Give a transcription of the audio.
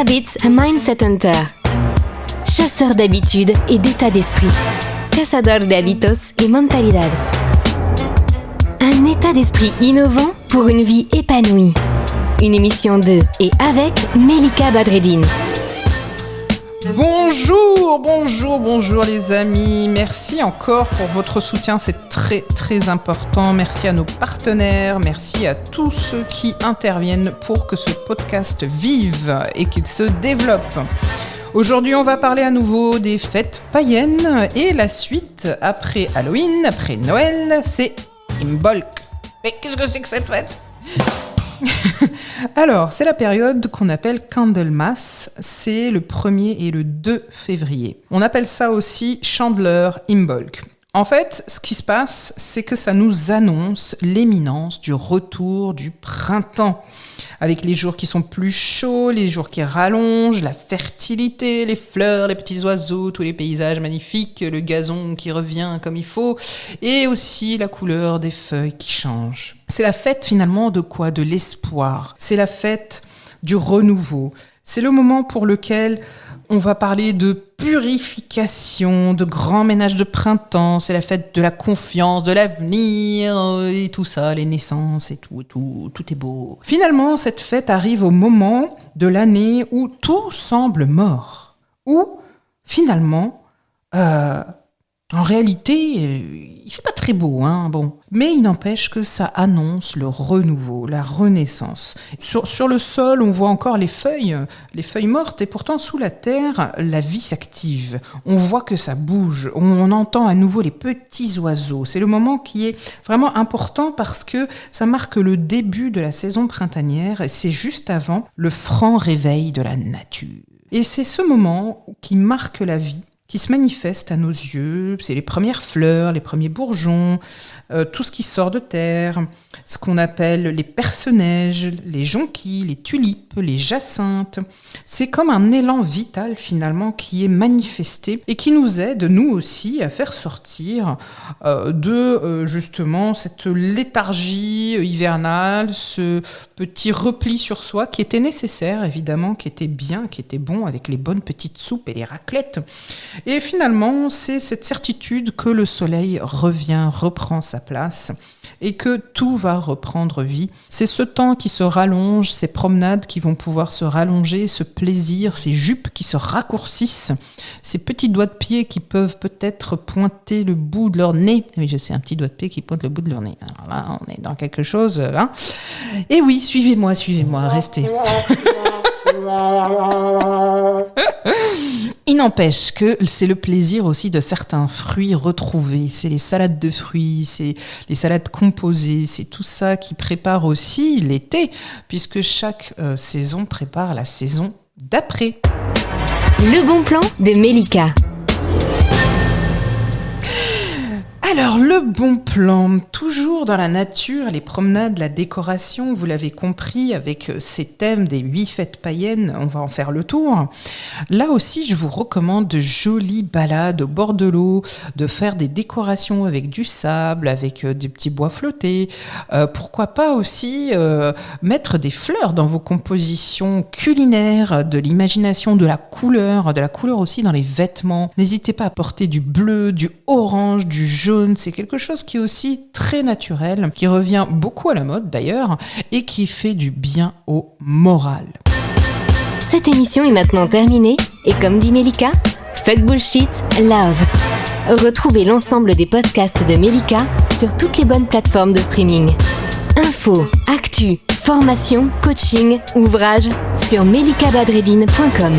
Habits and Mindset Hunter. Chasseur d'habitudes et d'état d'esprit. Cazador de hábitos y mentalidad. Un état d'esprit innovant pour une vie épanouie. Une émission de et avec Melika Badreddine. Bonjour les amis. Merci encore pour votre soutien, c'est très important. Merci à nos partenaires, merci à tous ceux qui interviennent pour que ce podcast vive et qu'il se développe. Aujourd'hui, on va parler à nouveau des fêtes païennes et la suite après Halloween, après Noël, c'est Imbolc. Mais qu'est-ce que c'est que cette fête ? Alors, c'est la période qu'on appelle Candlemas, c'est le 1er et le 2 février. On appelle ça aussi Chandler Imbolc. En fait, ce qui se passe, c'est que ça nous annonce l'imminence du retour du printemps. Avec les jours qui sont plus chauds, les jours qui rallongent, la fertilité, les fleurs, les petits oiseaux, tous les paysages magnifiques, le gazon qui revient comme il faut, et aussi la couleur des feuilles qui change. C'est la fête finalement de quoi ? De l'espoir. C'est la fête du renouveau. C'est le moment pour lequel on va parler de purification, de grand ménage de printemps, c'est la fête de la confiance, de l'avenir, et tout ça, les naissances et tout est beau. Finalement, cette fête arrive au moment de l'année où tout semble mort, où finalement, en réalité, il fait pas très beau, mais il n'empêche que ça annonce le renouveau, la renaissance. Sur le sol, on voit encore les feuilles mortes, et pourtant sous la terre, la vie s'active. On voit que ça bouge, on entend à nouveau les petits oiseaux. C'est le moment qui est vraiment important parce que ça marque le début de la saison printanière, et c'est juste avant le franc réveil de la nature. Et c'est ce moment qui marque la vie, qui se manifeste à nos yeux, c'est les premières fleurs, les premiers bourgeons, tout ce qui sort de terre, ce qu'on appelle les perce-neige, les jonquilles, les tulipes, les jacinthes. C'est comme un élan vital finalement qui est manifesté et qui nous aide, nous aussi, à faire sortir de justement cette léthargie hivernale, ce petit repli sur soi qui était nécessaire évidemment, qui était bien, qui était bon avec les bonnes petites soupes et les raclettes. Et finalement, c'est cette certitude que le soleil reprend sa place et que tout va reprendre vie. C'est ce temps qui se rallonge, ces promenades qui vont pouvoir se rallonger, ce plaisir, ces jupes qui se raccourcissent, ces petits doigts de pied qui peuvent peut-être pointer le bout de leur nez. Oui, je sais, un petit doigt de pied qui pointe le bout de leur nez. Alors là, on est dans quelque chose, Et oui, suivez-moi, restez. Il n'empêche que c'est le plaisir aussi de certains fruits retrouvés. C'est les salades de fruits, c'est les salades composées, c'est tout ça qui prépare aussi l'été, puisque chaque saison prépare la saison d'après. Le bon plan de Melika. Alors, le bon plan, toujours dans la nature, les promenades, la décoration, vous l'avez compris, avec ces thèmes des 8 fêtes païennes, on va en faire le tour. Là aussi, je vous recommande de jolies balades au bord de l'eau, de faire des décorations avec du sable, avec des petits bois flottés. Pourquoi pas aussi mettre des fleurs dans vos compositions culinaires, de l'imagination, de la couleur aussi dans les vêtements. N'hésitez pas à porter du bleu, du orange, du jaune. C'est quelque chose qui est aussi très naturel, qui revient beaucoup à la mode d'ailleurs, et qui fait du bien au moral. Cette émission est maintenant terminée, et comme dit Melika, fuck bullshit, love. Retrouvez l'ensemble des podcasts de Melika sur toutes les bonnes plateformes de streaming. Infos, actu, formation, coaching, ouvrages sur melikabadreddine.com.